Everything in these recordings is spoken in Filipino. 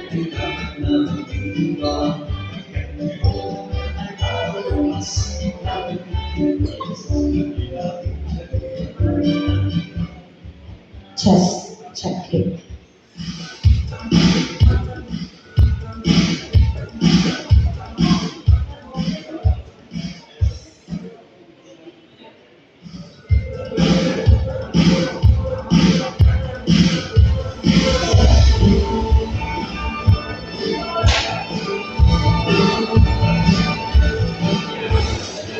Chest check it.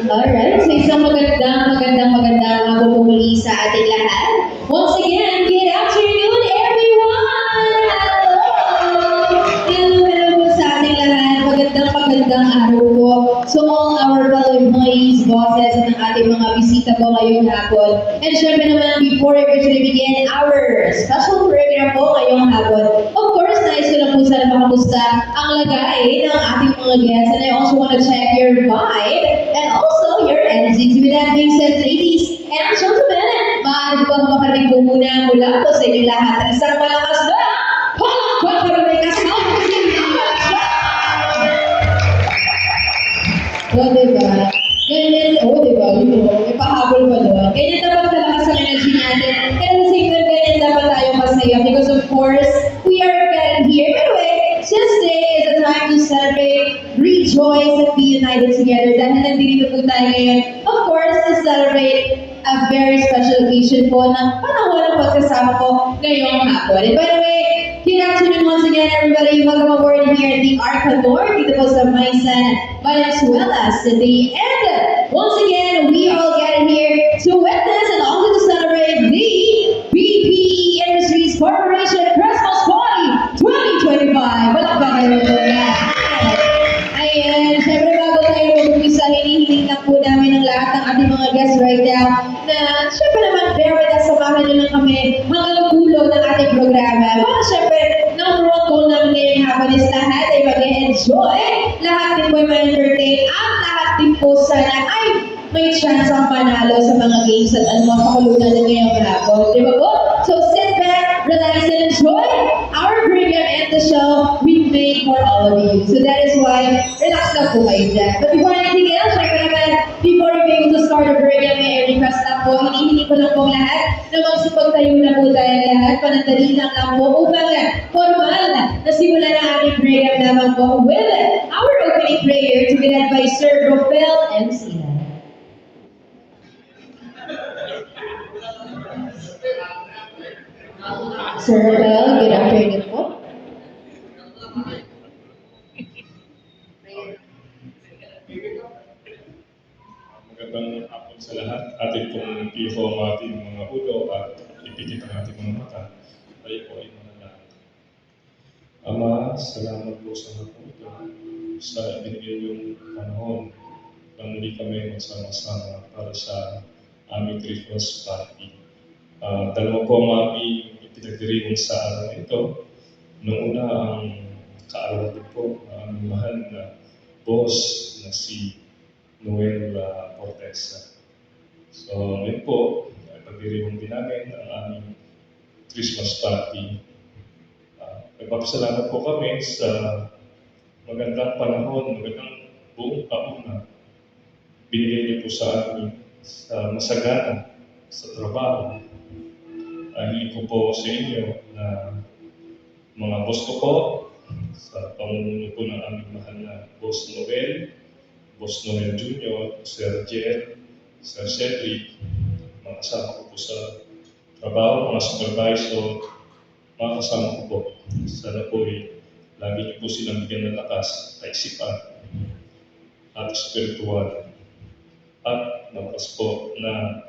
Alright, so isang magandang muli sa ating lahat. Once again, good afternoon everyone! Hello po sa ating lahat. Magandang araw po. So all our fellow employees, bosses, at ang ating mga bisita po ngayong hapon. And syempre naman, before we officially begin our special program po ngayong hapon, of course, nais ko lang po sana makamusta ang lagay ng ating mga guests. And I also want to check your vibe and also your energy. So with that being said, ladies and gentlemen, maaari po makarinig po muna mula po sa inyo lahat. At isang malakas na palakpakan may kasama si O, diba? Ganyan, diba? May pahabol pa doon. Ganyan dapat talakas ang energy natin. And at the same time, ganyan dapat tayo masaya. Because of course, we are getting here. Anyway, this day is a time to celebrate, rejoice, and be united together. Dahil nandito po tayo ngayon, of course, to celebrate a very special occasion po ng panahon ng pagsasama ko ngayong hapon. And by the way, good afternoon once again, everybody. Welcome aboard here at the Arcanor, dito po sa Maisan, Valenzuela City. And once again, we all gathered here to witness and also to celebrate the BPE Industries Corporation Christmas Party 2025. Palakpakan po yan. Ayan, syempre bago tayo mag-umpisa, hinihiling lang po namin ang lahat ng ating mga guests right now na syempre naman bear with us, samahan nyo lang kami hanggang dulo ng ating programa. Well, syempre, number one goal namin ngayong hapon is lahat ay mag-enjoy, lahat din po ay ma-entertain, at lahat din po sana ay may chance ang panalo sa mga games at ano mga pakulunan na ngayong hapon. Di ba po? So sit back, relax, and enjoy our program and the show we made for all of you. So that is why, relax na po kayo dyan. But before anything else, syempre naman, before we be able to start the program, may request lang po, hinihiling ko lang po lahat na magsipagtayo na po tayo lahat, panandali lang po upang formal na simulan ang ating program naman po with our opening prayer to be led by Sir Rafael Encina. Sir Rafael, good afternoon po. Magandang hapon sa lahat. Atin pong piho ang ating mga ulo at ipikit ang ating mga mata. Tayo po ay manalangin. Ama, salamat po sa hapon ito sa ibinigay yung panahon na muli kami magsama-sama para sa aming Christmas party. Dalawa po ang aming ipinagdiriwang sa araw na ito. Noong una ang kaarawan din po na aming mahal na boss na si Noel Portesa. So ngayon po, ipagdiriwang din namin ang aming Christmas party. Nagpapasalamat po kami sa magandang panahon, magandang buong taon na binigay niyo po sa amin sa masagana sa trabaho. Hiling ko po sa inyo na mga boss ko po, sa pamumuno po ng aming mahal na Boss Noel Jr., Sir Jer, Sir Cedric, mga kasama ko po sa trabaho, mga supervisor, mga kasama ko po. Sana po lagi niyo po silang bigyan ng lakas, kaisipan, at spiritual, at lakas po na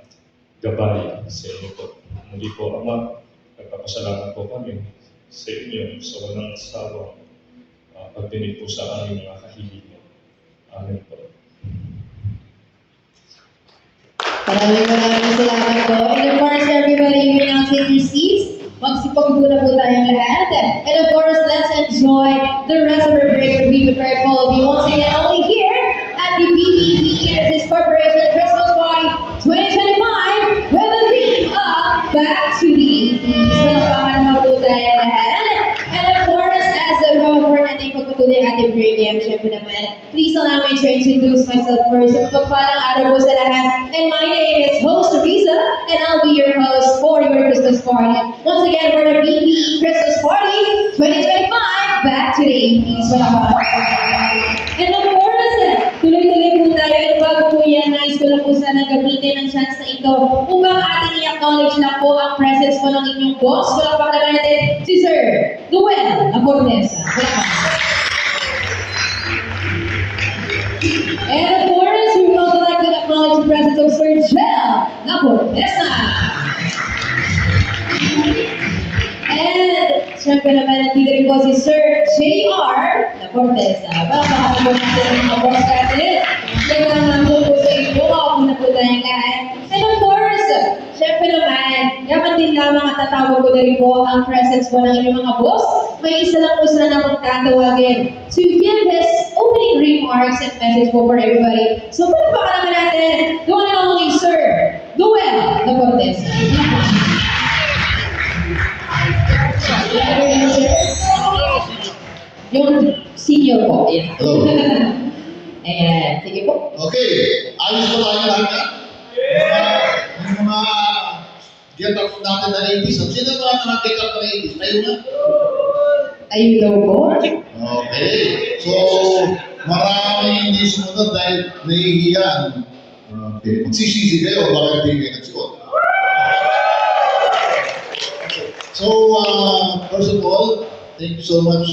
gabay sa inyo po. Muli po, Ama, nagpapasalamat po kami sa inyo sa walang sawang pagdinig po sa aming mga kahilingan. Amen po. Maraming salamat po. And of course, everybody, you may now take your seats. Magsipag po na po tayong lahat. And of course, let's enjoy the rest of our break we prepared for all of you. Once again, only here at the BPE Industries Corporation Christmas Party 2025 with the theme of Back to the 80s. Palakpakan naman po tayong lahat. And of course, as a tungkulin ating program, syempre naman. Please allow me to introduce myself first. Magpapalang araw po sa lahat. And my name is Host Teresa, and I'll be your host for your Christmas party. Once again, for the BPE Christmas Party 2025, back to the 80s. And of course, tuloy-tuloy po tayo. And bago po yan, nais ko lang po sana gamitin ang chance na ito upang ating i-acknowledge lang po ang presence po ng inyong boss. Palakpakan natin si Sir Noel Abornesa. And of course, we would also like to acknowledge the presence of Sir Jel Abornesa. And syempre naman nandito rin po si Sir J.R. Laportesa. Palakpakan po natin ang mga boss natin. Nagkakaroon po sa inyo, makapun na po tayong lahat. And of course, syempre naman, dapat din lamang at tatawag ko na rin po ang presence po ng inyong mga boss. May isa lang po sila na magtatawagin to give his opening remarks and message po for everybody. So, palakpakan naman natin, the one and only Sir Noel Laportesa. Yung senior po. Ayan. Hello. Ayan. Sige po. Okay, ayos ba tayo lahat na? Yung mga get up natin na 80s. Sino ba na get up na 80s? Tayo na? Ayun daw po. Okay. So, maraming hindi sumunod dahil nahihiyan. Okay. Magsisisi kayo, bakit hindi kayo nagsuot? So, first of all, thank you so much,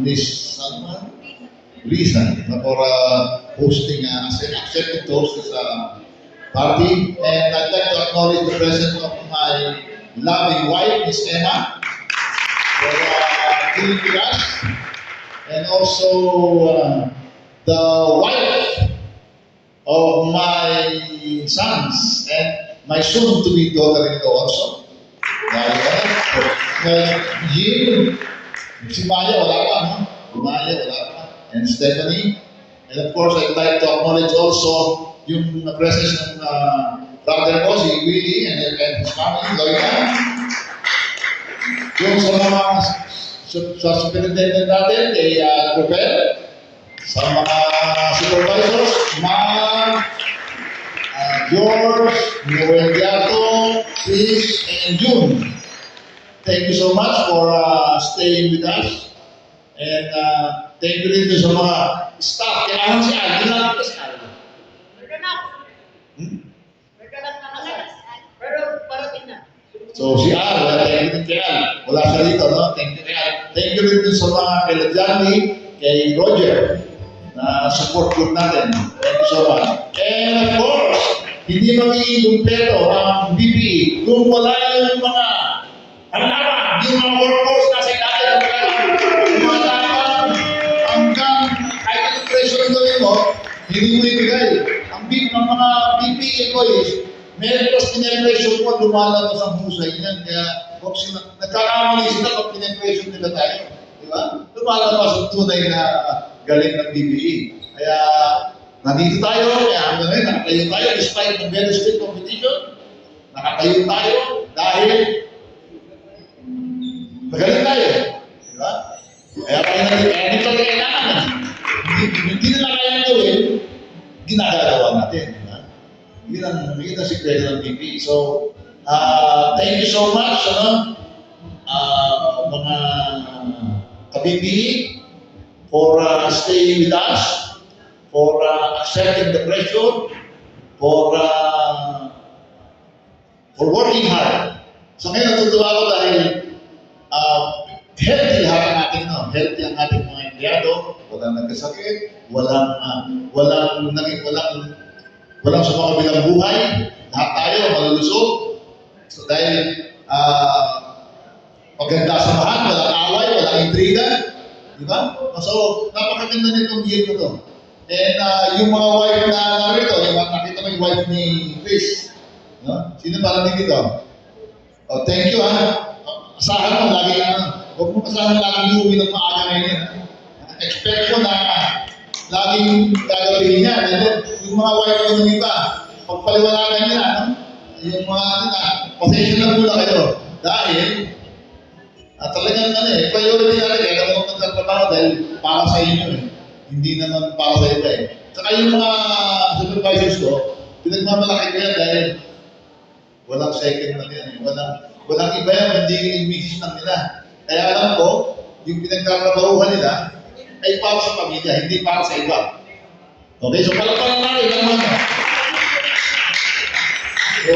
Miss Salman, Lisa, for hosting, accepting to host this party. And I'd like to acknowledge the presence of my loving wife, Miss Emma, for being with us. And also the wife of my sons and my soon-to-be daughter-in-law also. Jim, si Maya, wala pa, no? Si Maya, wala pa. And Stephanie. And of course, I'd like to acknowledge also yung presence ng brother ko, si Willie, and his family, Loina. Yung sa mga sa superintendent natin, kay Rupel, sa mga supervisors, Ma'am, George, Noel Diato, Chris, and June. Thank you so much for staying with us. And thank you rin sa mga staff. Kaya ano si Al? Hindi lang ito si Al. Nagkanak na kasal. Pero parating na. So si Al, thank you din kay Al. Wala siya dito, no? Thank you kay Al. Thank you rin sa mga kay Johnny, kay Roger, na support group natin. Thank you so much. And of course, hindi magiging kumpleto ang BPE kung wala yung mga halaman, yung mga workforce na sa ilalim ng mga halaman hanggang kahit anong pressure ang gawin mo, hindi mo ibigay. Ang mga BPE employees, meron pas pinapressure mo, lumalabas ang husay niyan. Kaya kung nagkakamali sila pag pinapressure nila tayo. Di ba? Lumalabas ang tunay na galing ng BPE. Kaya nandito tayo, kaya hanggang ngayon, nakatayo tayo despite ng very strict competition. Nakatayo tayo dahil magaling tayo. Di ba? Kaya tayo nandito, kaya dito kailangan. Hindi na kaya gawin, ginagagawa natin. Di ba? Yun ang sikreto ng BPE. So, thank you so much, mga ka-BPE, for staying with us, for accepting the pressure, for working hard. So ngayon natutuwa ako dahil healthy lahat ang ating healthy ang ating mga empleyado, walang nagkasakit, walang sa mga bilang buhay, lahat tayo malulusog. So dahil maganda samahan, walang away, walang intriga, di ba? So napakaganda nitong year na to. And yung mga wife na narito, yung nakita mo yung wife ni Chris. No? Sino parang dito? Oh, thank you ha. Asahan mo lagi huwag mo asahan lagi iuwi ng maaga ngayon. Expect mo na laging gagawin niya. Yung mga wife ko ng iba, pagpaliwalagan niya, yung mga pasensya lang muna kayo. Dahil, talagang priority natin, kaya naman magtatrabaho dahil para sa inyo eh. Hindi naman para sa iba eh. Saka yung mga supervisors ko, pinagmamalaki ko yan dahil walang second lang yan. Walang iba yan, hindi yung misis lang nila. Kaya alam ko, yung pinagtatrabahuhan nila ay para sa pamilya, hindi para sa iba. Okay, so palapala natin ang mga. So,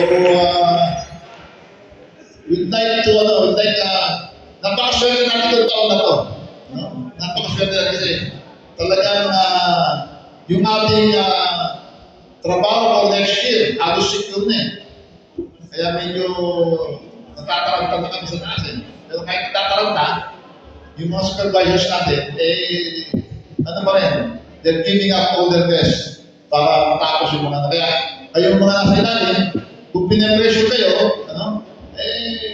napakaswerte natin itong taon na to. No? Napakaswerte natin kasi talagang yung ating trabaho for next year, halos secure na eh. Kaya medyo natataranta na kami sa taas eh. Pero kahit natataranta, yung mga supervisors natin, ano ba rin, they're giving up all their best para matapos yung mga kaya kayong mga nasa ilalim, kung pinapressure kayo,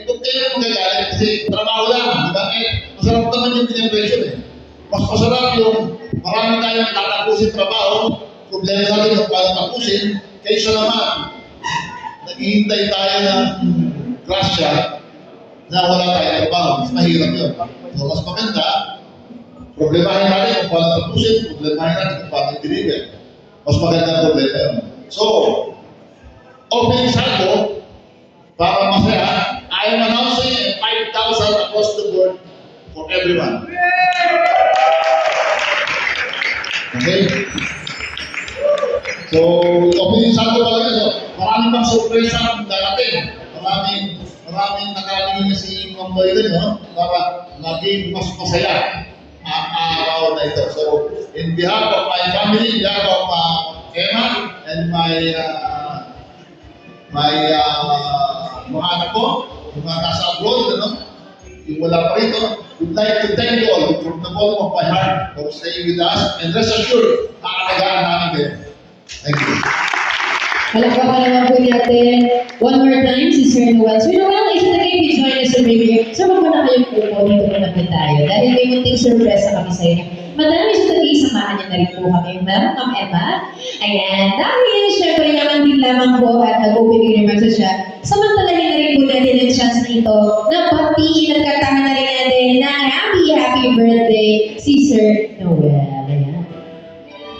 kung kayo magagalit, kasi trabaho lang, di ba? Masarap naman yung pinapressure eh. Mas masarap yung marami tayong tatapusin trabaho, problema natin kung paano tapusin, kaysa naman, naghihintay tayo ng grasya na wala tayong trabaho. Mas mahirap yun. So, mas maganda, problemahin natin kung paano tapusin, problemahin natin kung paano i-deliver. Mas maganda ang problema yun. So, opening salvo, para masaya, I am announcing a 5,000 across the board for everyone. Okay? So, opening salvo pala yun. So, maraming pang surprise ang darating. Maraming nakalingin niya si Ma'am Boyden, no? Para maging mas masaya ang araw na ito. So, in behalf of my family, in behalf of Emma and my mga anak ko, yung mga nasa abroad, yung wala pa rito, would like to thank you all from the bottom of my heart for staying with us and rest assured, nakakalagaan namin kayo. Thank you. Palagpakan naman po natin one more time si Sir Noel. Sir Noel, isa na kayo join us sa review. Sir, wag mo na kayong upo, dito na naman tayo. Dahil may munting surprise na kami sa inyo. Madami sa tagay, samahan niyo na rin po kami. Ma'am Emma. Ayan. Dahil, syempre naman din lamang po at nag-opening remarks siya. Samantalahin na rin po natin ang chance na ito na batiin at kantahan na rin natin na happy birthday si Sir Noel. Ayan.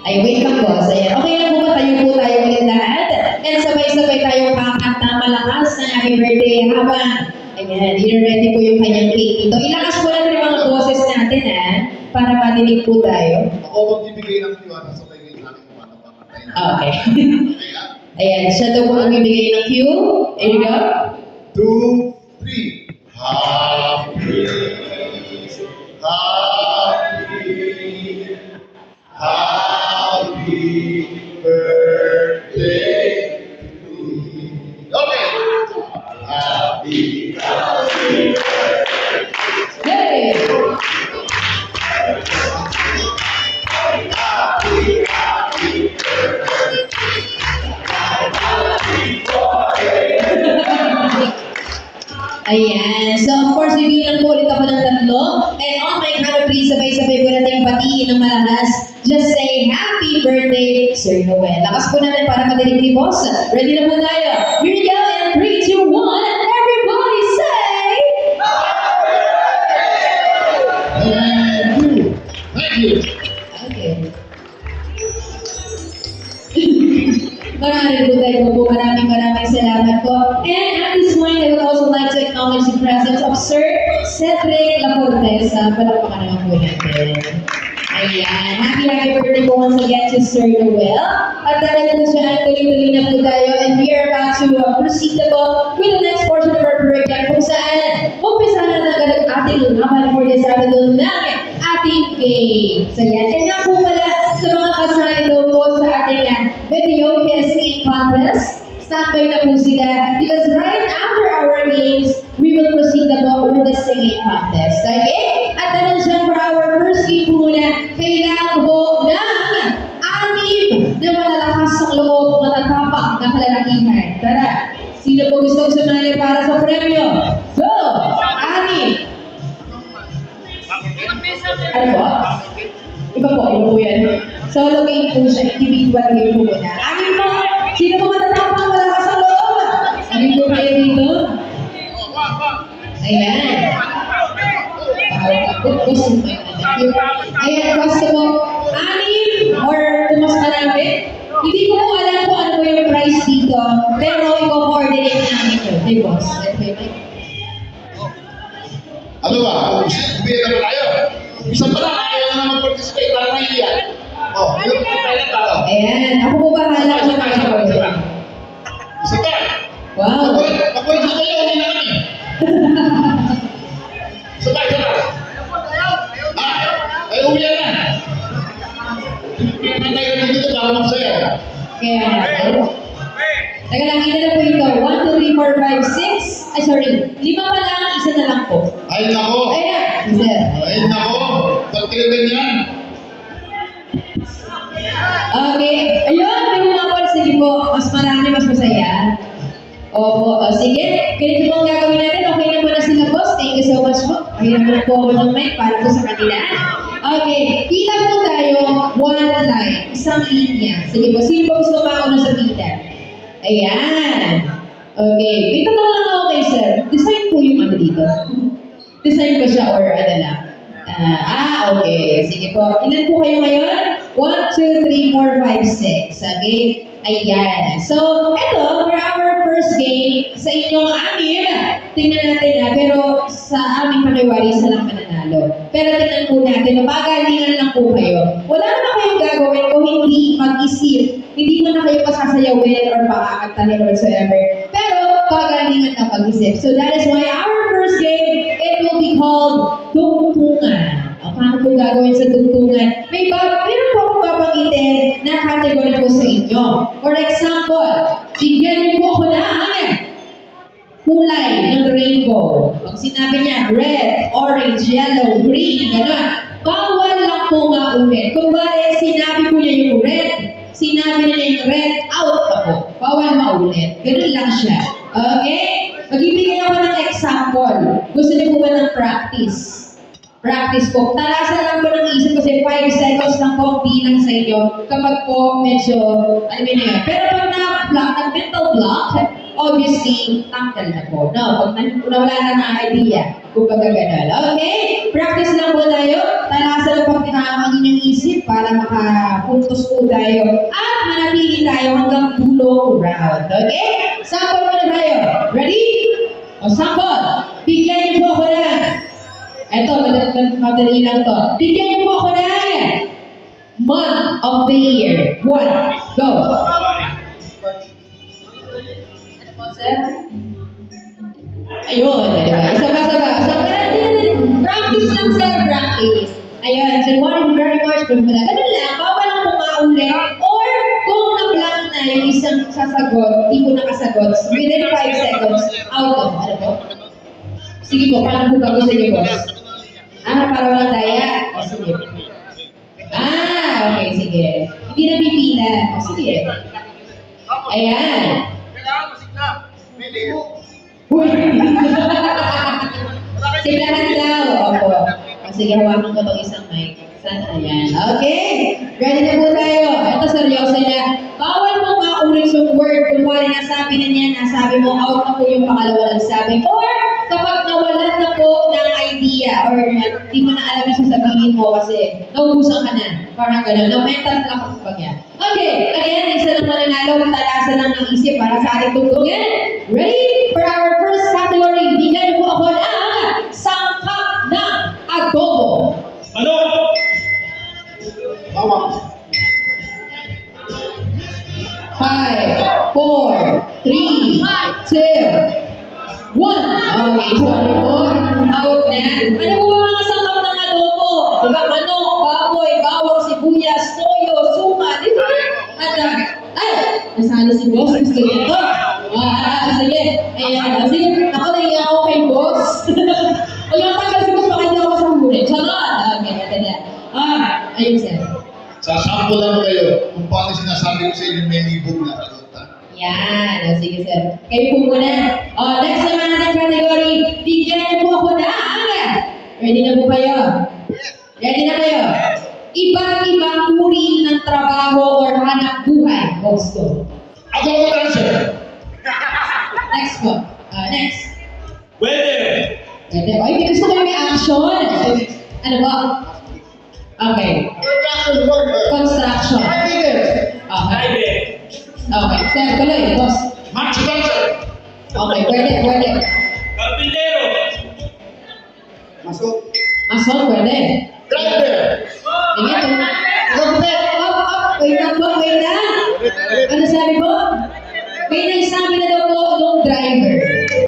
Ay, wait lang po. So, ayan. Okay lang po ba? Tayo po tayo ulit lahat. And sabay-sabay tayo kakanta malakas ng happy birthday habang ayan, i-ready po yung kanyang cake dito. Ilakas po natin yung mga boses natin, para madinig po tayo. Ako magbibigay ng tiwala sa bagay natin kung ano pa katayin. Okay. Ayan, siya daw po ang bibigay ng cue. Here you go. 2, 3. Happy birthday to you. Okay. Happy Hey! Ayan. So, of course, bibilang po ulit ako ng tatlo. And on my count of three, sabay-sabay po natin batiin ng malakas. Just say, happy birthday, Sir Noel. Lakas po natin para madinig ni Boss. Ready na po tayo. Here we go. And 3, 2, 1. Everybody say... Thank you. Okay. Maraming po tayo po. Maraming salamat po. And at this point, I would also like to acknowledge the presence of Sir Cedric Laporte. Palakpakan naman po natin. Ayan. Happy birthday po once again to Sir Noel. At dahil po siya, tuloy-tuloy na po tayo. And we are about to proceed na po with the next portion of our program kung saan umpisa na ng ating laban for this afternoon ng ating game. So yan. And nga po pala sa mga kasali po sa ating video singing contest. Standby na po sila because right after our games, we will proceed na po with the singing contest. Okay? At dahil dyan for our first game po muna, kailangan po ng anim na malalakas ng loob, matatapak na kalalakihan. Tara, sino po gusto sumali para sa premyo? So, anim. Ano po? Iba po yan. Solo game po siya, individual game po muna. Anim po, sino po matatapak ng malakas ng loob? Anim po kayo dito? Ayan. gusto mo. Ayan, gusto mo, 6 or mas marami. Hindi ko po alam kung ano po yung price dito, pero i-coordinate namin ito. Hey, boss. Okay, Mike. Ano ba? Bigyan na ba tayo? Isa pa lang, ayaw na mag-participate para mahiya. Oh, yun pa tayo tao. Ayan, ako po bahala sa mga Isa pa. Wow. Nakuha sa kayo, hindi na kami. Isa pa, isa pa. Ay, umiyan na. Kaya na tayo dito para magsayaw. Kaya, teka lang, ina na po ito. 1, 2, 3, 4, 5, 6. Ay, sorry. 5 pa lang, isa na lang po. Ay, nako. Ayan, sir. Ay, nako. Pagkilitin yan. Okay. Ayun, may umapol. Sige po, mas marami, mas masaya. Opo, sige. Ganito po ang gagawin natin. Okay na po na sila, boss. Thank you so much po. Okay na po na po ako ng mic para po sa kanila. Okay, pila po tayo, 1 line, isang linya. Sige po, sino po gusto mauna sa pila? Ayan. Okay, may tanong lang ako kay sir. Design po yung ano dito. Design ba siya or ano lang? Okay. Sige po. Ilan po kayo ngayon? 1, 2, 3, 4, 5, 6. Okay? Ayan. So, eto, for our first game, sa inyong 6, tingnan natin na, pero sa aming pakiwari, isa lang mananalo. Pero tingnan po natin, pagalingan lang po kayo. Wala na kayong gagawin kung hindi mag-isip. Hindi mo na kayo pasasayawin or makakakantahin whatsoever. Pero, pagalingan na pag-isip. So, that is why our first game, it will be called Tungtungan. Paano po gagawin sa tungtungan? Meron po akong papanggitin na category po sa inyo. For example, bigyan niyo po ako ng kulay ng rainbow. Pag sinabi niya red, orange, yellow, green, gano'n. Bawal lang po maulit. Kung bale, sinabi ko niya yung red, sinabi niya yung red, out ako. Bawal maulit. Ganun lang siya. Okay? Magbibigay ako ng example. Gusto niyo po ba ng practice? Practice po. Talasan lang po ng isip kasi 5 seconds lang po ang bilang sa inyo kapag po medyo, alam mo na yun. Pero pag na-block, nag-mental block, obviously, tanggal na po. No, pag nawala na ng idea, kung baga ganun. Okay? Practice lang po tayo. Talasan lang po ang inyong isip para makapuntos po tayo at manatili tayo hanggang dulo round. Okay? Sample muna tayo. Ready? O sample. Bigyan niyo po ako na. Eto, madali lang to. Bigyan niyo po ako na month of the year. 1, go. Ayun, diba? Isa pa. Practice lang, sir. Practice. Ayun, so one very much. Ganun lang, bawal lang kumaulit. Or, kung na-plan na yung isang sasagot, di ko nakasagot, within 5 seconds, out of, ano po? Sige po, paano po bago sa inyo, boss? Para walang daya? O, sige. Okay, sige. Hindi na pipila. O, sige. Ayan. Uy! Siglahan daw. Opo. O, sige, hawakan ko itong isang mic. Sana, ayan. Okay. Ready na po tayo. Ito, seryoso na. Bawal mo maulit yung word. Kung wala nasabi na niya, nasabi mo, out na po yung pangalawa nagsabi. Or, kapag nawalan na po ng idea or di mo na alam yung sasabihin mo kasi naubusan ka na. Parang gano'n. Na-mental block ako pag yan. Okay. Again, isa lang mananalo. Talasan lang ng isip para sa ating tugtugin. Ready? For our first category, bigyan po ako ng sangkap ng adobo. Ano? Bawang. 5, 4, 3, 2, 1. Okay, sorry po. Out na. Ano po ang mga sangkap ng adobo? Diba, manok, baboy, bawang, sibuyas, toyo, suma, di ba? At, nasali si boss. Gusto niya to. Sige. Ayan. Sige, ako naiya ako kay boss. O yung tagal si boss, baka hindi ako masambunin. Charot. Okay, natin yan. Ayun sir. Sasample lang kayo kung paano sinasabi ko sa inyo may libog na kalutan. Yan. Sige, sir. Kayo po muna. Next naman natin category. Bigyan niyo po ako na. Ready na po kayo? Ready na kayo? Iba't ibang uri ng trabaho or hanap buhay. Gusto. Ako ang answer. Next po. Next. Pwede! Pwede. Ay, gusto ko yung may action. Ano ba? Okay. Construction worker. Construction. Architect. Okay. Okay. Sir, tuloy. Boss. Match dancer. Okay, pwede. Karpintero. Masuk. Mason, pwede. Driver. Tingnan to. Architect. Wait lang po, wait lang. Ano sabi po? May nagsabi na daw po nung driver.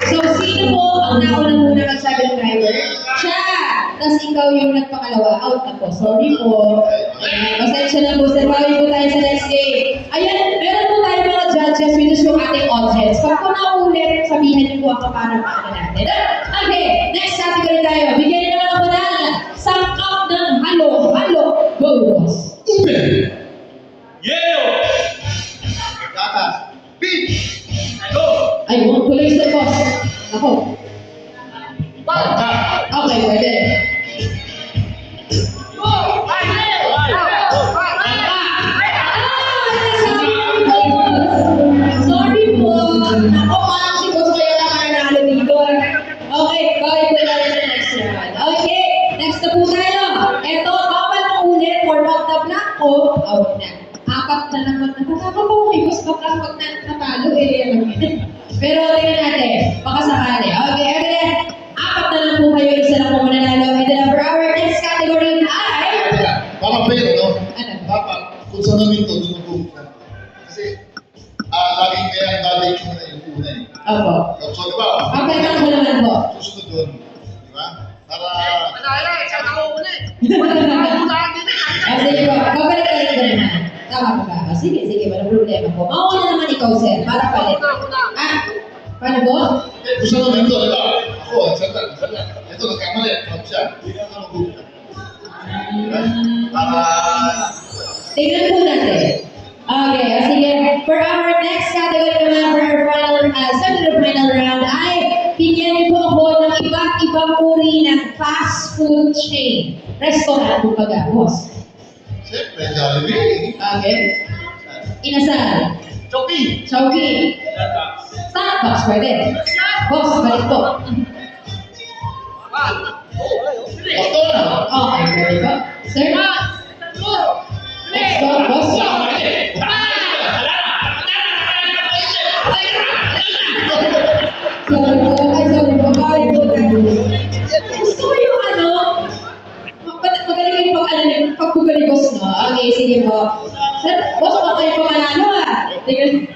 So, sino po ang nauna muna nagsabi ng driver? Siya! Tapos ikaw yung nagpakalawa. Out na po. Sorry po. Pasensya na po. Sir, bawin po tayo sa next game. Ayan, meron po tayo mga judges which is yung ating audience. Pag po naulit, sabihin niyo po ako paano paano natin. Okay, next category tayo. Bigyan niyo naman ako ng sangkap ng halo. Halo. Go, boss. Ube. Yelo. Gatas. Beach. Ayun, tuloy sa boss. Ako. Bangka. Okay, pwede. Sorry po. Ako, parang si boss kaya lang nanalo dito. Okay, bye po tayo sa next round. Okay, next na po tayo. Ito, bawal mo ulit for pag na ko. Out na. Apat na naman. Nakakapa po kay boss baka pag natalo eh. Pero tingnan natin. Baka sakali. Okay, everyone. Apat na lang po kayo. Isa lang po mananalo. And then for our next category ay... Para fair, no? Ano? Dapat, kung sa namin to, dumugong ka. Kasi, laging kaya ang babay ko na yung una eh. Opo. So, di ba? Okay, lang po naman po. Susunod doon. Di ba? Para, Sige po, babalik tayo ko naman. Tama po ba? Sige, walang problema po. Mauna naman ikaw, sir, para palit. Paano po? kung sa namin to, di ba? Ako, sandal. Ito, nagkamali. Huwag siya. Hindi na dumugong ka. Diba? Para, Tingnan po natin. Okay, sige. For our next category naman, for our final, second or final round, ay bigyan niyo po ako ng iba't ibang uri ng fast food chain. Restaurant, kumbaga, boss. siyempre, Jollibee. Okay. Inasal. Chowking. Chowking. Starbucks, pwede. Boss, balik po. McDonald's. Okay, very good. Sir? Next go, boss. Sorry po. Bawal po tayo. Gusto ko yung ano, magaling yung pagbugaligos, no? Okay, sige po. Sir, boss, baka kayo pa manalo, ah. Sige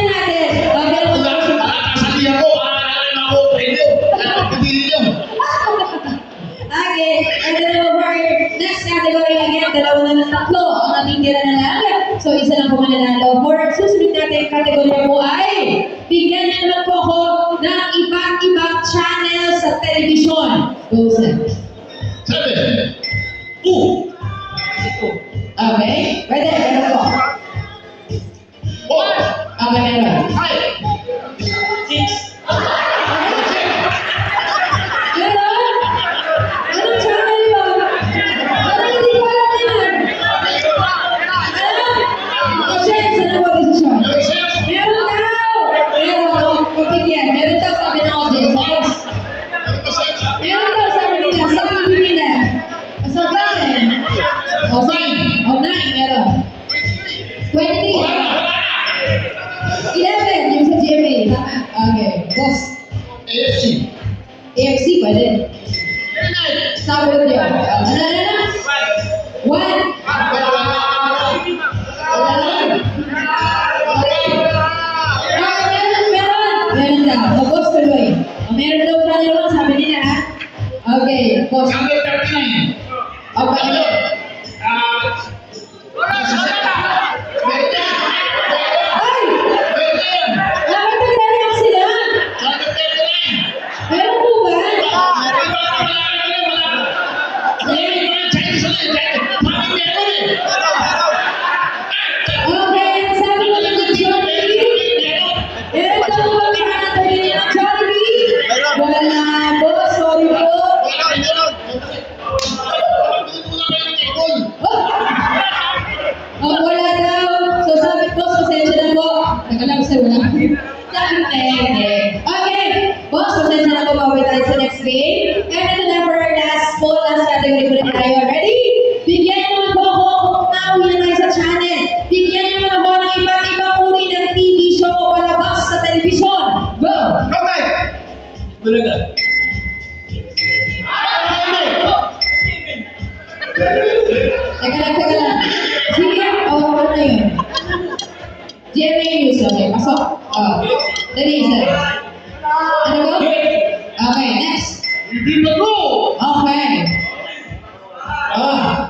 natin. Okay, Sabi ako, ako, prendo. Pagpili niyo. Okay, and then over next category again, dalawa na ng tatlo ang natitira na lang. So, isa lang po mananalo. For susunod natin category po ay bigyan niyo naman po ako ng iba't ibang channel sa television. Go, sir. 7. 2. Okay, pwede, meron po. 4. Okay, meron. 5. 6. Meron? Anong channel yun? Parang hindi ko alam yan. Alam? O, check, saan ang posisyon? Meron daw! Meron, pagpigyan. Meron daw sabi ng audience. Meron daw sabi nila, sa TV nila. So, ganun. O, 9, meron. 23. 11, yung sa GMA. Tama. Okay, boss. AFC. AFC, pwede. Sabot yun. Ano na? 1. Meron daw. O, boss, tuloy. O, meron daw sa nila, sabi nila, ha? Okay, boss. Number 39. Okay. Ay! Dapat nagtariyak sila. Meron po ba? Okay, sabi ko ng Jollibee. Meron daw po ba nakatuli ng Jollibee? Wala po, sorry po. Oh, wala daw. So sabi ko, pasensya na po. Teka lang, sir, wala. Okay. Boss, pasensya na po. Bawin tayo sa next game. And ito na for our last tayo. Ready? Bigyan niyo naman po ako kung nauwi na tayo sa channel. Bigyan niyo naman ako ng iba't ibang uri ng TV show o palabas sa telebisyon. Go! Okay! Talaga. Teka lang. Sige, ano na yun? GMA News, okay. Pasok. Dali, sir. Ano go? Okay, next. Okay. Ano ba?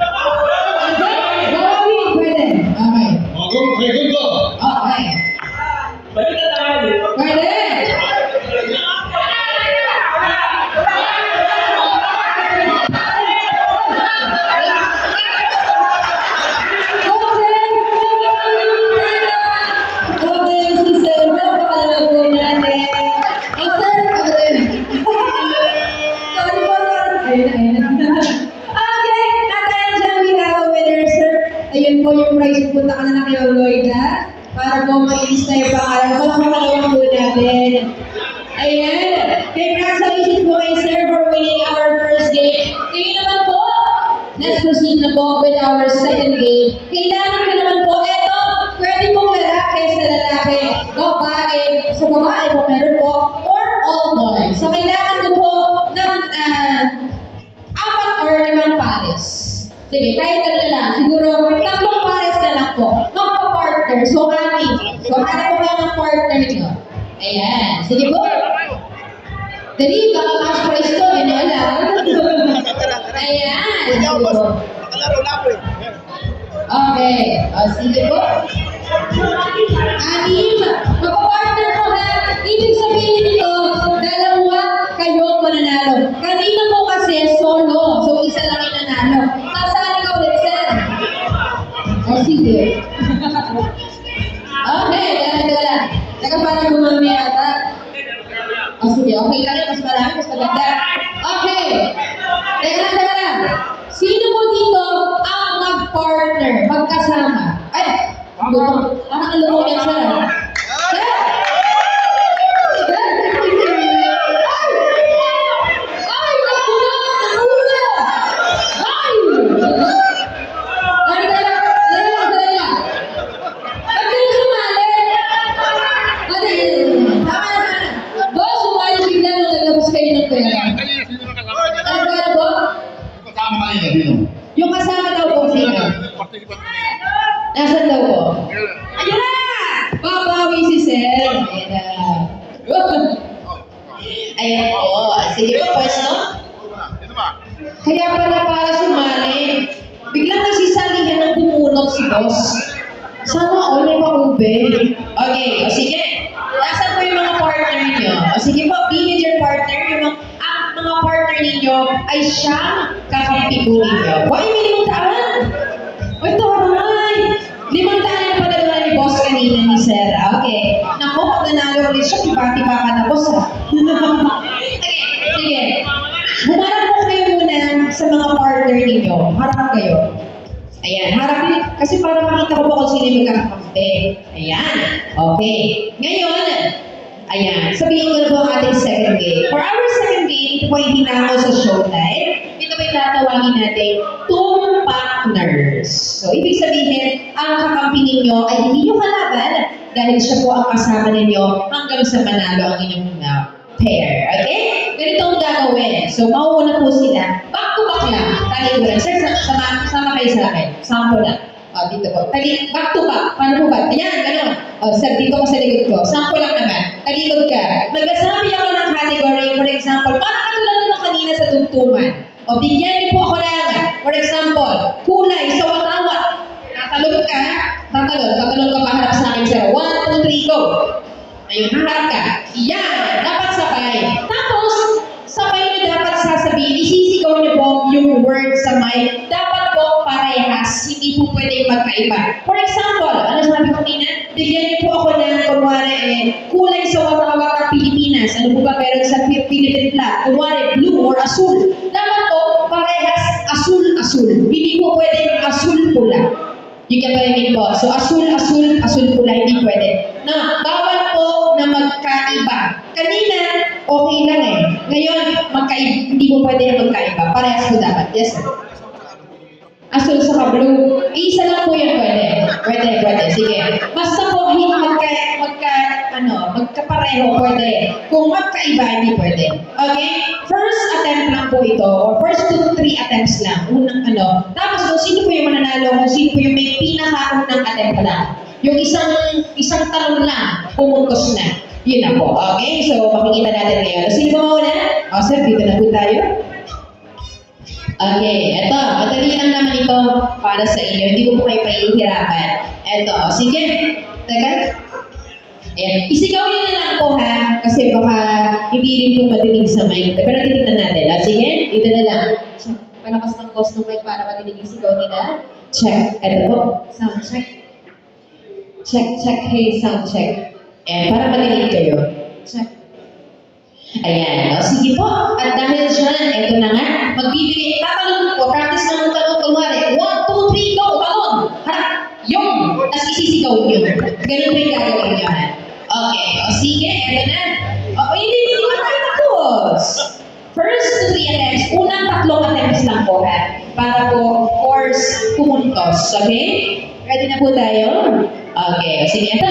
Gawawin, pwede. Okay. Okay. Pwede. Ayun po yung prize. Punta ka na kay Lloyda para po ma-ilis na yung pangalan ko. Pakalawang po natin. Ayan. Congratulations po kay Sir for winning our first game. Ngayon naman po, let's proceed na po with our second game. Kailangan ko naman po, eto, pwede pong lalaki sa lalaki, babae sa babae po meron po, or all boys. So kailangan ko po ng 4 or 5 pares. Sige, kahit ano lang, siguro 3 pares na lang po. Magpa-partner, so hanip. So hanip po kayo ng partner nyo. Ayan, sige po. Dali, baka cash prize to, hindi alam. Ayan, sige po. Okay, sige po. 6, magpa-partner po ha. Ibig sabihin nito, 2 kayo mananalo. Kanina po kasi solo, so isa lang yung nanalo. Nasaan ikaw ulit, sir? Sige. Okay, teka lang. Teka, parang gumami ata. Sige, okay lang yun. Mas marami, mas maganda. Okay. Teka lang. Sino po dito ang mag-partner, magkasama? Ay, parang alunong yan, sir. Sir! Ay, nakuna! Ay! Dali lang. Ba't kayo sumali? Tama na. Boss, sumali bigla nung nagabos kayo ng pera. Ano ba po? Yung kasama daw po sino? Nasaan daw po? Ayun na! Babawi si Sir. Ayan na. Ayan po. Sige po, pwesto. Kaya para sumali, biglang nagsisalihan ng bumunot si boss. Sana all may paube. Okay, o sige. Nasaan po yung mga partner ninyo? O sige po, be with your partner. Yung mga partner ninyo ay siyang kakampi po ninyo. Why may 5 taon? O ito, ay! 5 taon na padala ni boss kanina ni Sir. Okay. Naku, pag nanalo ulit siya, tiba-tiba ka na boss ha. Okay, sige. Humarap po kayo muna sa mga partner ninyo. Harap kayo. Ayan, harap din. Kasi para makita ko po kung sino yung magkakampi. Ayan. Okay. Ngayon, ayan. Sabihin ko na po ang ating second game. For our second game, ito po ay hinako sa showtime. Ito po yung tatawagin natin partners. So, ibig sabihin, ang kakampi ninyo ay hindi nyo kalaban dahil siya po ang kasama ninyo hanggang sa manalo ang inyong pair. Okay? Ganito ang gagawin. So, mauuna po sila. Back to back lang. Talikuran. Sir, sama kayo sa akin. Sample lang. Dito po. Back to back. Paano po ba? Ayan, gano'n. Sir, dito ko sa likod ko. Sample lang naman. Talikod ka. Nagsasabi ako ng category. For example, parang katulad naman kanina sa tugtungan. Bigyan niyo po ako ng, for example, kulay sa watawat. Tatalon ka. Tatalon ka paharap sa akin, sir. 1, 2, 3, go. Ayun, harap ka. Yan, dapat sabay. Tapos, sabay niyo dapat sasabihin, isisigaw niyo po yung word sa mic. Dapat po parehas, hindi po pwedeng magkaiba. For example, ano sabi ko kanina? Bigyan niyo po ako ng, kunwari, kulay sa watawat ng Pilipinas. Ano po ba meron sa Philippine flag? Kunwari, blue or asul. Dapat po, parehas, asul. Hindi po pwedeng asul-pula. Yung kapalimin po. So, asul-pula, hindi pwede. Na, bawal po na magkaiba. Kanina, okay lang eh. Ngayon, hindi mo pwede na magkaiba. Parehas po dapat. Yes, sir. Asul sa blue. Isa lang po yun pwede. Pwede. Sige. Basta po hindi magkapareho pwede. Kung magkaiba, hindi pwede. Okay? First attempt lang po ito, or first 2 to 3 attempts lang. Unang Tapos kung sino po yung mananalo, kung sino po yung may pinakaunang attempt lang. Yung isang tanong lang, pumuntos na. Yun na po. Okay? So, makikita natin ngayon. Sino po mauna? Sir, dito na po tayo. Okay, eto. Madali lang naman ito para sa inyo. Hindi ko po kayo pahihirapan. Eto, sige. Teka. Ayan. Isigaw nyo na lang po ha. Kasi baka hindi rin po madinig sa mic. Pero titignan natin. Sige, dito na lang. So, palakas ng cost ng mic para madinig yung sigaw nila. Check. Eto po. Sound check. Check. Hey, sound check. Para madinig kayo. Check. Ayan. Sige po. At dahil dyan, eto na nga. Magbibigay. Tatalon po. Practice na ng talon. Kunwari. 1, 2, 3, go! Talon! Ha? Yung! Tapos isisigaw nyo. Ganun ba yung gagawin nyo, ha? Okay. Sige. Eto na. Hindi pa tayo tapos. First 2, 3 attempts. Unang 3 attempts lang po, ha? Para po, of course, pumuntos. Okay? Ready na po tayo? Okay. Sige. Eto.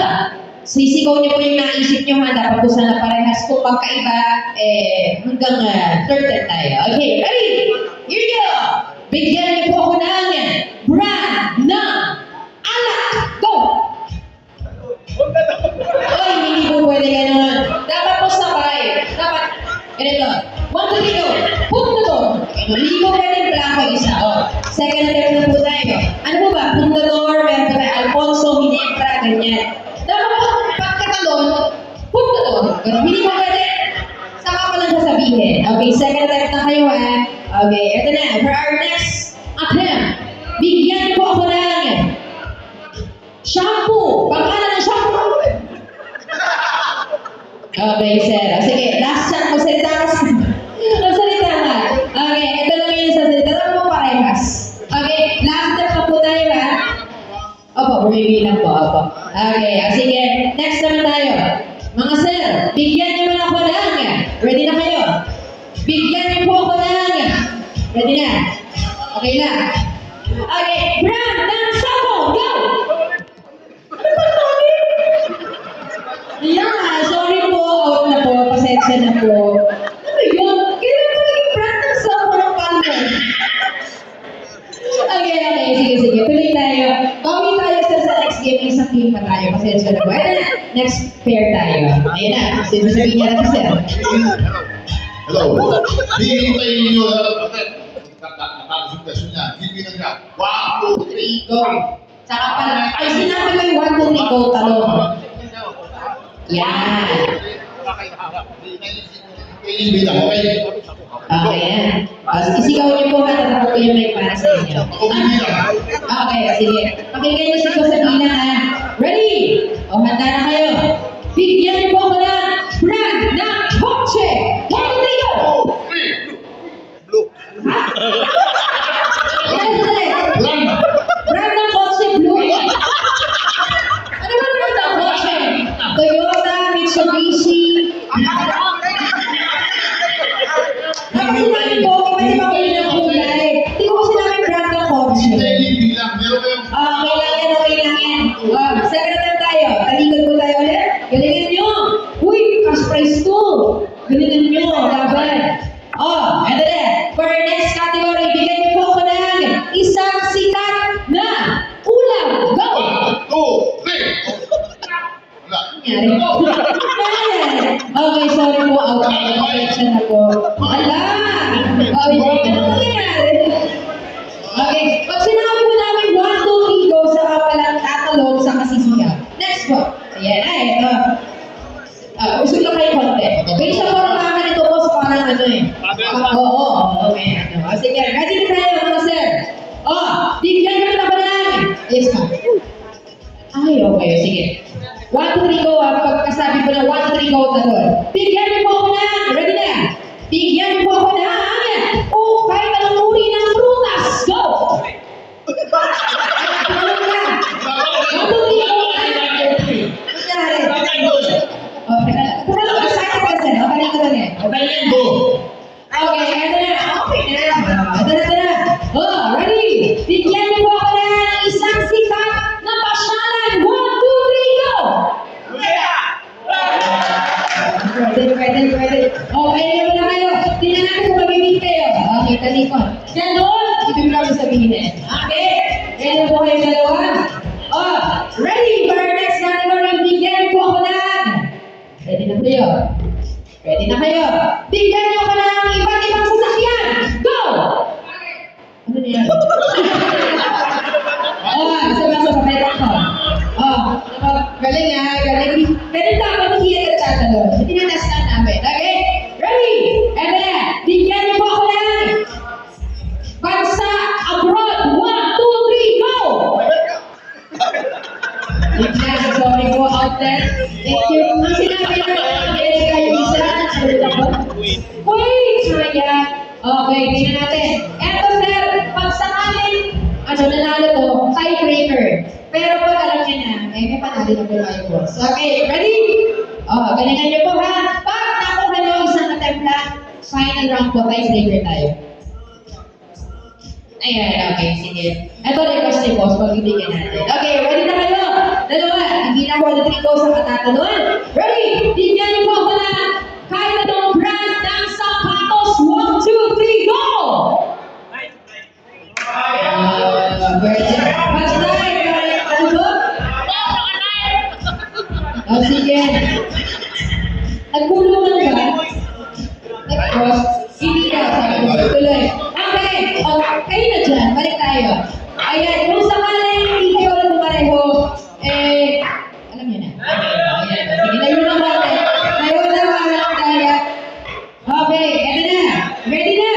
Sisigaw niyo po yung naisip niyo ha, dapat po sana parehas. Kung magkaiba, hanggang third time tayo. Okay, ready? Here you go! Bigyan niyo po ako ng brand ng alak. Go! Ay, hindi po pwede ganun. Dapat po sabay. Dapat, ganito. 1, 2, 3, go! Puntador! Hindi po pwede blanco isa. Second attempt na po tayo. Ano po ba? Puntador, meron po tayo. Alfonso, Ginebra, ganyan. Dapat po, pagkatalon, puntador. Hindi po pwede. Saka pa lang sasabihin. Okay, second attempt na kayo ha. Okay, eto na. For our next attempt, bigyan niyo po ako ng shampoo. Pagkala ng shampoo. Okay, sir. Sige, last shot mo. Salita ka. Magsalita ka. Okay, ito lang yung sasalita. Dapat mo parehas. Okay, last step na po tayo ha. Opo, bumibilang po. Opo. Okay, sige. Next naman tayo. Mga sir, bigyan niyo man ako ng. Ready na kayo? Bigyan niyo po ako ng. Ready na? Okay na? Okay, brand ng shampoo. Go! Ano ba sabi? Yeah, sorry po. Out na po. Pasensya na po. Ano yun? Kailan po naging brand ng shampoo ng palmer? Okay. Sige. Tuloy tayo. Bawi tayo sa next game. Isang game pa tayo. Pasensya na po. Ayan na. Next pair tayo. Ayan na. Sabihin niya na sir. Hello. Hihintayin niyo natapos yung question niya. Hihintayin niya. 1, 2, 3, Go. Saka pala. Ay, sinabi ko yung 1, 2, 3, go. Talon. Yan. Hihintayin okay? Okay, yan. Isigaw niyo po ha. Tatapos ko yung mic para sa inyo. Okay, sige. Pakinggan niyo si Sabina ha. Ready? Handa na kayo. Bigyan niyo po ako ng brand ng kotse. 1, 2, 3, go! Brand ng kotse, blue. Ano ba brand ng kotse? Toyota, Mitsubishi. Bakit sinabi po, pwede ba kayo ng kulay? Hindi ko sinabi brand ng kotse. Okay lang yan. Second time tayo. Talikod po tayo ulit. Galingan nyo. Uy, cash prize to. Galingan nyo. Laban. Eto na. For our next category, bigyan niyo po ako ng isang sikat na ulam. Go! 1, 2, 3. Wala. Nangyari. Okay, sorry po. Out of connection na po. Ala! Okay, ano nangyari? Okay, pag sinabi mo namin 1, 2, 3, go, saka palang tatalog sa kasisigaw. Next po. Ayan, ito. Usog lang kayo konti. Okay, sa parang ito po sa parang ano eh. Oo, okay. Sige, ready na tayo mga sir. Bigyan nyo na ba lang? Yes, ma'am. Ay, okay, sige. 1, 2, 3, go. Pagkasabi ko na 1, 2, 3, go, talon. Bigyan niyo po ako na. Ready na? Bigyan niyo po ako na. Kahit anong uri ng prutas. Go! Talon ka. 1, 2, 3, go. Okay, ito na. Okay na. Ito na. Ready? Bigyan ibig ko sabihin. Okay, ready na po kayo dalawa? Oh, ready for our next category? Bigyan po ako ng... Ready na kayo? Ready na kayo? Bigyan niyo ako ng iba't ibang sasakyan! Go! Ano na yan? Sa papel ko. Galing ha, galing. Ganun dapat hindi yan nagtatanong. Hindi na test namin. Okay? Ready? And then, bigyan niyo po ako ng bansa abroad. 1, 2, 3, go! Bigyan, sorry po out there. Thank you. Ang sinabi na Amerika yung isa. Wait, sayang. Okay, tingnan natin. Eto sir, pag sakaling nanalo to, tiebreaker. Pero pag alam niya na, may panalo na po tayo po. So, okay, ready? Galingan niyo po ha. Pag nakuha niyo isang katempla, final round po, tiebreaker tayo. Ayan, okay, sige. Ito request ni boss, pagbibigyan natin. Okay, ready na kayo? Dalawa, hindi na ako na-trigo sa katatanong. Ready? Bigyan niyo po ako na kahit anong brand ng sapatos. 1, 2, 3, go! Sige. Nagpulungan ba? Nag-cross? Hindi ka. Sabi ko, tuloy. Okay. Kayo na dyan. Balik tayo. Ayan. Kung sakaling hindi kayo alam pareho, alam niyo na. Ayan. Sige. Layo lang natin. Layo lang lang tayo. Okay. Eto na. Ready na.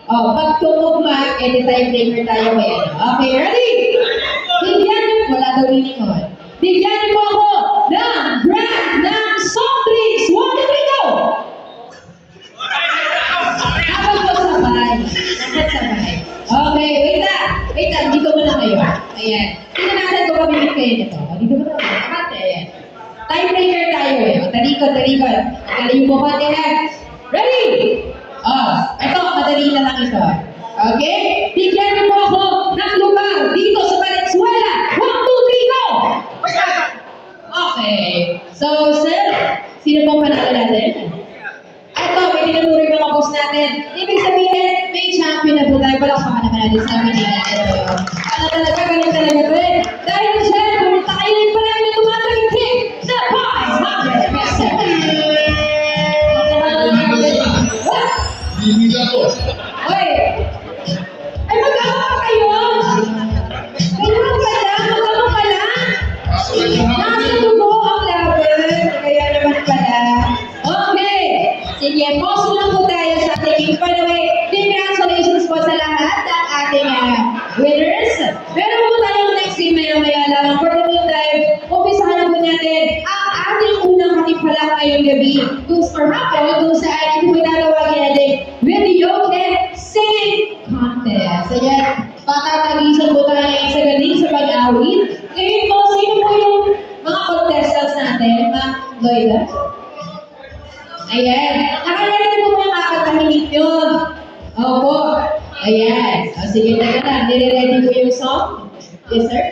Pag tumugma, tiebreaker tayo ngayon. Okay. Ready? Bigyan niyo. Wala daw meaning on. Bigyan niyo po ako ng brand ng soft drinks. 1, 2, 3, go! Dapat po sabay. Dapat sabay. Okay, wait lang. Dito muna kayo. Ayan. Tingnan natin kung mabibig kayo nito. Dito muna kayo. Akate, ayan. Tiebreaker tayo eh. Talikod. Magaling po pa din. Ready? Ito, madali na lang ito. Okay? Bigyan niyo po ako ng lugar dito sa Valenzuela. 1, 2, 3, go! Okay. So, sir, sino pong panalo natin? Ito, may tinuturi mga boss natin. Ibig sabihin, may champion na po tayo. Palakpakan naman natin sa Manila. Ano talaga, galing talaga ito eh. Dahil siya, pumunta kayo ng parang na tumatagin sa 500 pesos. Hindi na to. Oy! Ay, mag-ama pa kayo! Ganyan pala. Nasa dugo ang laban. Kaya naman pala. Okay. Sige, pause lang po tayo sa ating. By the way, congratulations po sa lahat ng ating winners. Meron po tayong next game maya lang. For the meantime, umpisahan na po natin ang ating unang katimpala ngayong gabi. Kung saan ito po natawagin natin videoke singing contest. Ayan, patatagisan po tayo ng isa galing sa pag-awit. Ngayon po, sino po yung mga contestants natin? Loida? Ayan. Nakalala po yung makakatahinig yun. Opo. Ayan. Sige, taga. Nire-ready po yung song? Yes, sir?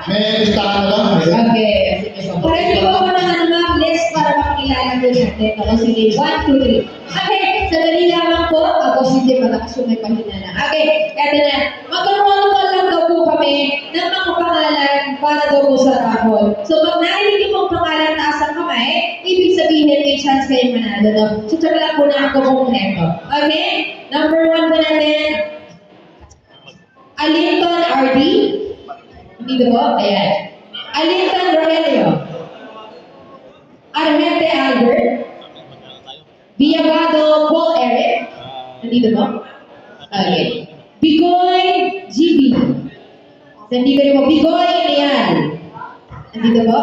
May listahan na lang. Okay. Sige po. Ready po ako ng list para makilala po natin. Ako, sige. 1, 2, 3. Okay. Sadali lamang po. Ako, sige. Malakas yung may pahina na. Okay. Eto na. Magkaroon lang daw po kami ng mga pangalan para daw po sa raffle. So, pag narinig yung mga pangalan taas ang kamay, ibig sabihin may chance kayo manalo daw. So, tsaka lang po na ako kompleto. Okay? Number 1 po natin. Alinton RD. Dito po. Ayan. Alinton Rogelio. Armete Albert. Biagado Paul Eric. Nandito po. Okay. Bigoy GB. Nandito rin po. Bigoy Nian. Nandito po.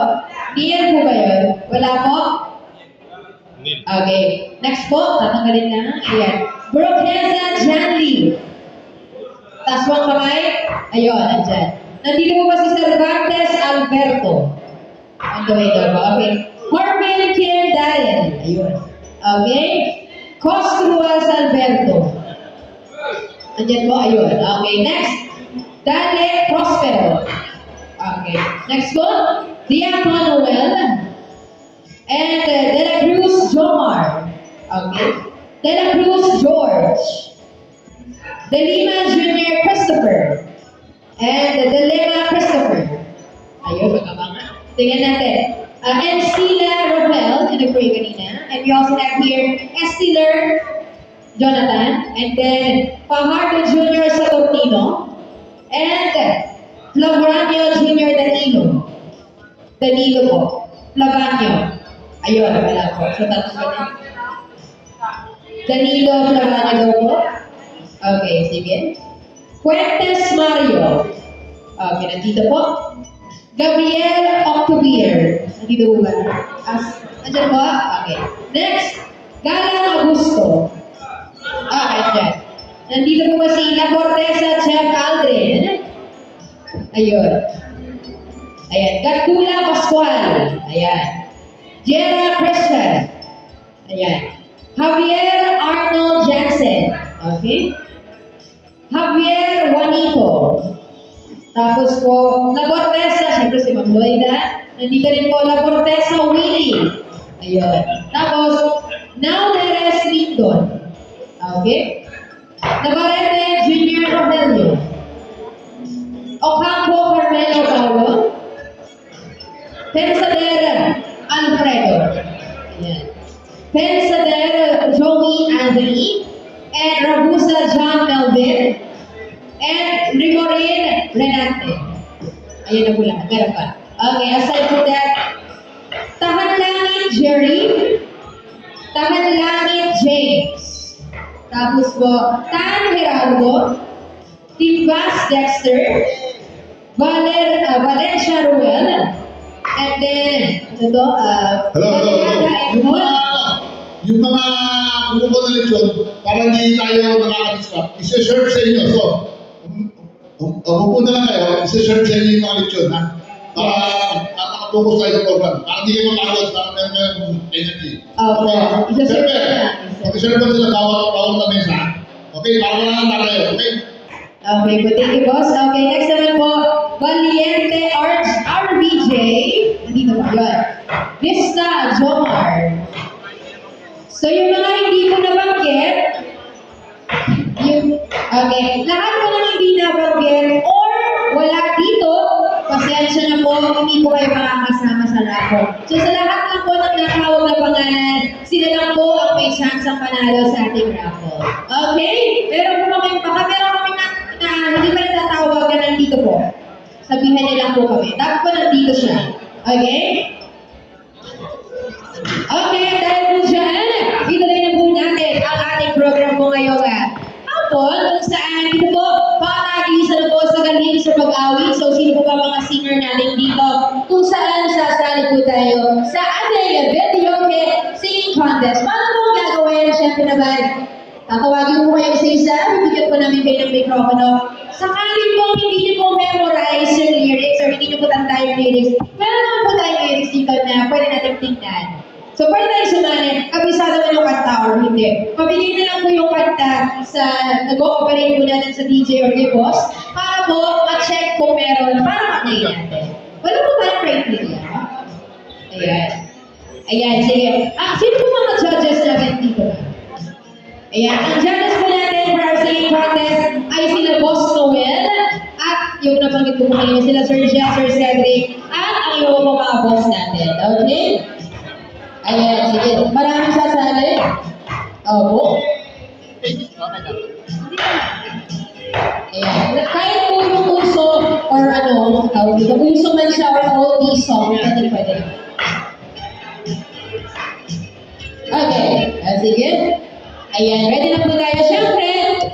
Nian po ba yun? Wala po? Okay. Next po. Tatanggalin na. Ayan. Brokenza Janly. Taas mo ang kamay. Ayun. Andyan. Nandito po ba si Cervantes Alberto? On the way daw po. Okay. Corbin Kim Darren. Ayun. Okay. Costruas Alberto. Andyan po, ayun. Okay, next. Dale Prospero. Okay. Next po, Dian Manuel. And De La Cruz Jomar. Okay. De La Cruz George. De Lima Jr. Christopher. And De Lima Christopher. Ayun, magabangan. Tingnan natin. Estila Rochelle, and nag-pray kanina. And we also have here Estiler Jonathan. And then Fajardo Jr. Saturnino. And Flavranio Jr. Danilo. Danilo po. Flavanio. Ayun, wala po. So, tatlo pa din. Danilo Flavanio po. Okay, sige. Fuentes Mario. Okay, nandito po. Gabriel Octobier. Nandito po ba? Andyan po? Okay. Next. Galang Augusto. Okay, dyan. Nandito po ba si La Cortesa Jeff Aldrin? Ayun. Ayan. Gatula Pascual. Ayan. Jera Christian. Ayan. Javier Arnold Jackson. Okay. Javier Juanito. Tapos po, La Cortesa, siyempre si Ma'am Loida. Nandito rin po, La Cortesa Willie. Ayun. Tapos, Nauderes Lindon. Okay. Navarrete Junior Rogelio. Ocampo Carmelo Paulo. Pensadera Alfredo. Ayan. Pensadera Joey Anthony. And Ragusa John Melvin. And Rigorin Renate. Ayan na po lahat. Meron pa. Okay, aside from that, Tahanlangin Jerry. Tahanlangin James. Tapos po, Tan Geraldo. Timbas Dexter. Valencia Ruel. And then, ano to? Hello. Yung mga grupo na lechon, para hindi tayo nakaka-disrupt, isi-serve sa inyo. So, pupunta lang kayo, isi-serve sa inyo yung mga lechon, ha? Para nakafocus tayo sa program. Para hindi kayo makakot, para meron kayong energy. Okay. Isa-serve Siyempre, na. pag-serve ko sila bawat na mesa. Okay, para wala lang tayo, okay? Okay, good. Thank you, boss. Okay, next naman po, Valiente RBJ. Nandito po, yun. Vista Jomar. So, yung mga hindi ko nabanggit, okay, lahat po ng hindi nabanggit or wala dito, pasensya na po, hindi po kayo makakasama sa raffle. So, sa lahat lang po ng natawag na pangalan, sila lang po ang may chance ang panalo sa ating raffle. Okay? Meron po kami, baka meron kami na hindi pa natatawag na nandito po. Sabihan niya lang po kami. Dapat po nandito siya. Okay? Okay, dahil po dyan, ituloy na po natin ang ating program po ngayong hapon, kung saan ito po, pakatagisa na po sa galing sa pag-awit. So, sino po ba mga singer natin dito? Kung saan sasali po tayo sa ating videoke singing contest. Paano po ang gagawin? Siyempre naman, tatawagin po kayo isa-isa, bibigyan po namin kayo ng mikropono. Sakaling po hindi niyo po memorize yung lyrics or hindi niyo po tanda yung lyrics, meron naman po tayong lyrics dito na pwede natin tingnan. So, pwede tayo sumali, kabisado man yung kanta or hindi. Mabigay na lang po yung kanta sa nag-ooperate po natin sa DJ or kay boss para po ma-check kung meron para ma-play natin. Wala po tayong criteria. Ayan. Ayan, sige. Sino po mga judges natin dito? Ayan, ang judges po natin for our singing contest ay sila Boss Noel at yung nabanggit po kanina sila Sir Jeff, Sir Cedric at ang yung mga boss natin. Okay? Ayan, sige. Maraming sasali. Opo. Ayan. Kahit po yung uso or uso man siya or oldies song, pwede. Okay. Sige. Ayan, ready na po tayo. Siyempre,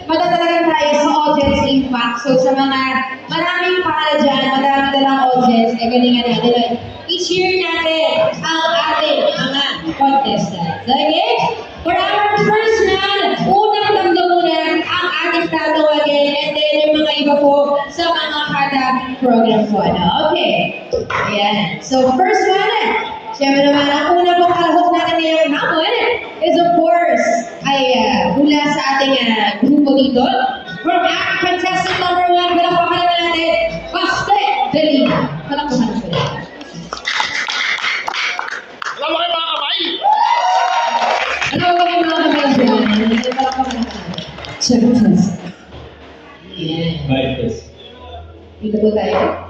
matatalagan tayo sa audience impact. So, sa mga maraming pakala dyan, madami dalang audience, galingan natin. I-cheer natin ang ating mga contestants. Okay? For our first round, unang damdo muna ang ating tatawagin and then yung mga iba po sa mga kada program po. Okay. Ayan. So, first one, siyempre naman, ang una pong kalahok natin ngayong hapon is of course, mula sa ating grupo dito. From act contestant number 1, palakpakan naman natin, Baste Delina. Palakpakan naman natin. Alam mo kayo mga kamay! Ano ba mga Check test. Yeah. Mic test. Dito po tayo.